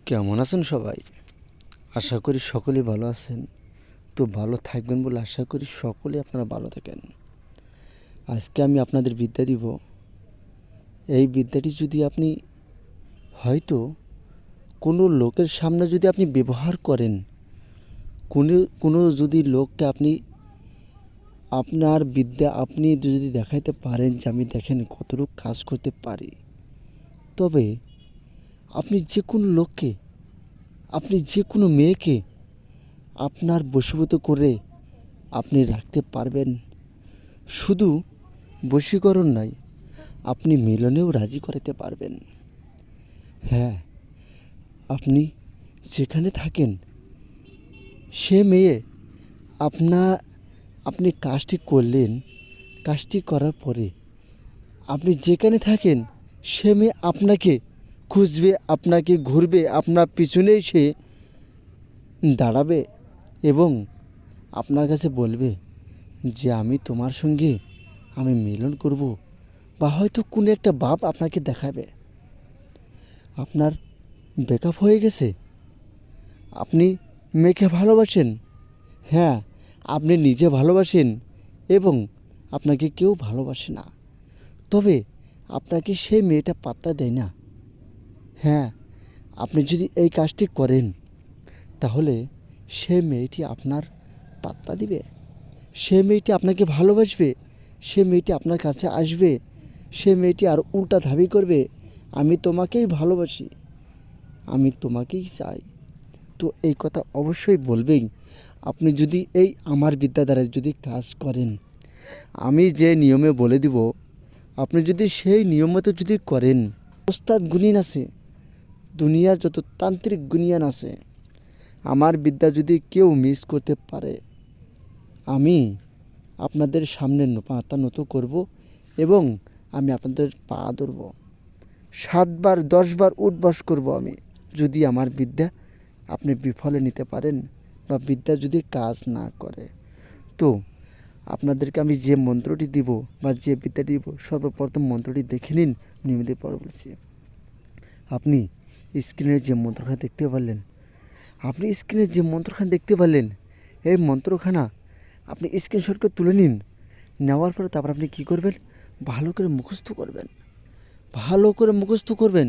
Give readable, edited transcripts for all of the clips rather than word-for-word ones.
কেমন আছেন সবাই? আশা করি সকলেই ভালো আছেন। তো ভালো থাকবেন বলে আশা করি সকলেই আপনারা ভালো থাকেন। আজকে আমি আপনাদের বিদ্যা দিব। এই বিদ্যাটি যদি আপনি হয়তো কোনো লোকের সামনে যদি আপনি ব্যবহার করেন, কোনো যদি লোককে আপনি আপনার বিদ্যা আপনি যদি দেখাইতে পারেন যে আমি দেখেন কতটুকু কাজ করতে পারি, তবে আপনি যে কোনো লোককে, আপনি যে কোনো মেয়েকে আপনার বশীভূত করে আপনি রাখতে পারবেন। শুধু বশীকরণ নয়, আপনি মিলনেও রাজি করাতে পারবেন। হ্যাঁ, আপনি যেখানে থাকেন সে মেয়ে আপনি কাজটি করলেন, কাজটি করার পরে আপনি যেখানে থাকেন সে মেয়ে আপনাকে খুঁজবে, আপনাকে ঘুরবে, আপনার পিছনে সে দাঁড়াবে এবং আপনার কাছে বলবে যে আমি তোমার সঙ্গে আমি মিলন করব, বা হয়তো কোনো একটা ভাব আপনাকে দেখাবে। আপনার ব্রেকআপ হয়ে গেছে, আপনি মেয়েকে ভালোবাসেন, হ্যাঁ আপনি নিজে ভালোবাসেন এবং আপনাকে কেউ ভালোবাসে না, তবে আপনাকে সেই মেয়েটা পাত্তা দেয় না। হ্যাঁ, আপনি যদি এই কাজটি করেন তাহলে সে মেয়েটি আপনার পাত্তা দিবে, সে মেয়েটি আপনাকে ভালোবাসবে, সে মেয়েটি আপনার কাছে আসবে, সে মেয়েটি আর উল্টা দাবি করবে আমি তোমাকেই ভালোবাসি, আমি তোমাকেই চাই। তো এই কথা অবশ্যই বলবেই আপনি যদি এই আমার বিদ্যা দ্বারা যদি কাজ করেন। আমি যে নিয়মে বলে দিব আপনি যদি সেই নিয়ম মতো যদি করেন, ওস্তাদ গুণিন আছে, দুনিয়ার যত তান্ত্রিক গুণিয়ান আছে, আমার বিদ্যা যদি কেউ মিস করতে পারে, আমি আপনাদের সামনে মাথা নত করব এবং আমি আপনাদের পা ধরব, 7 বার 10 বার উঠবাস করব আমি, যদি আমার বিদ্যা আপনি বিফলে নিতে পারেন বা বিদ্যা যদি কাজ না করে। তো আপনাদেরকে আমি যে মন্ত্রটি দিব বা যে বিদ্যাটি দিব, সর্বপ্রথম মন্ত্রটি দেখে নিন, নিয়মিত পরে বলছি। আপনি স্ক্রিনের যে মন্ত্রখানা দেখতে পারলেন, আপনি স্ক্রিনের যে মন্ত্রখানা দেখতে পারলেন, এই মন্ত্রখানা আপনি স্ক্রিনশট করে তুলে নিন। নেওয়ার পরে তারপর আপনি কী করবেন, ভালো করে মুখস্থ করবেন, ভালো করে মুখস্থ করবেন।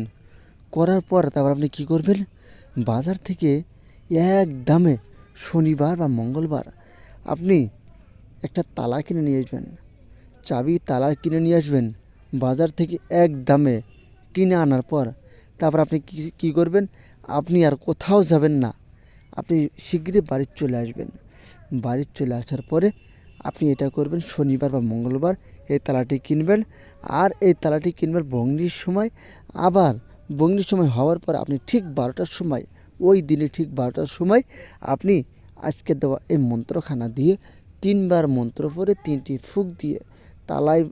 করার পর তারপর আপনি কী করবেন, বাজার থেকে এক দামে শনিবার বা মঙ্গলবার আপনি একটা তালা কিনে নিয়ে আসবেন, চাবি তালা কিনে নিয়ে আসবেন বাজার থেকে এক দামে কিনে আনার পর তারপর আপনি কী করবেন, আপনি আর কোথাও যাবেন না, আপনি শীঘ্রই বাড়ি চলে আসবেন। বাড়ি চলে আসার পরে আপনি এটা করবেন, শনিবার বা মঙ্গলবার এই তালাটি কিনবেন, আর এই তালাটি কিনবেন বংনির সময়। আবার বংনির সময় হওয়ার পর আপনি ঠিক 12টার সময়, ওই দিনে ঠিক 12টার সময় আপনি আজকে দেওয়া এই মন্ত্রখানা দিয়ে 3 বার মন্ত্র পড়ে 3টি ফুঁক দিয়ে তালায়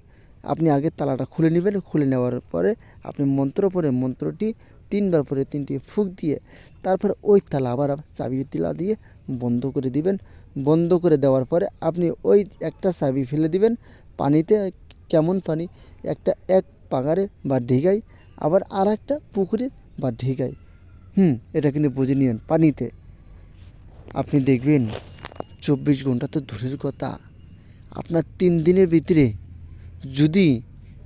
আপনি আগে তালাটা খুলে নেবেন। খুলে নেওয়ার পরে আপনি মন্ত্র পড়ে মন্ত্রটি 3 বার পরে 3টি ফুঁক দিয়ে তারপর ওই তালা আবার চাবি তিলা দিয়ে বন্ধ করে দিবেন। বন্ধ করে দেওয়ার পরে আপনি ওই একটা চাবি ফেলে দিবেন পানিতে। কেমন পানি, একটা এক পাগারে বা ঢিগায়, আবার আর একটা পুকুরে বা ঢিগায়। এটা কিন্তু বুঝে নিন, পানিতে। আপনি দেখবেন 24 ঘন্টা তো দূরের কথা, আপনার 3 দিনের ভিতরে যদি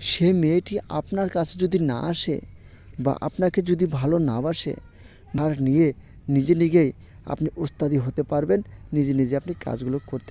সে মেয়েটি আপনার কাছে যদি না আসে বা আপনাকে যদি ভালো না বাসে, আর নিয়ে নিজে নিজেই আপনি ওস্তাদি হতে পারবেন, নিজে নিজে আপনি কাজগুলো করতে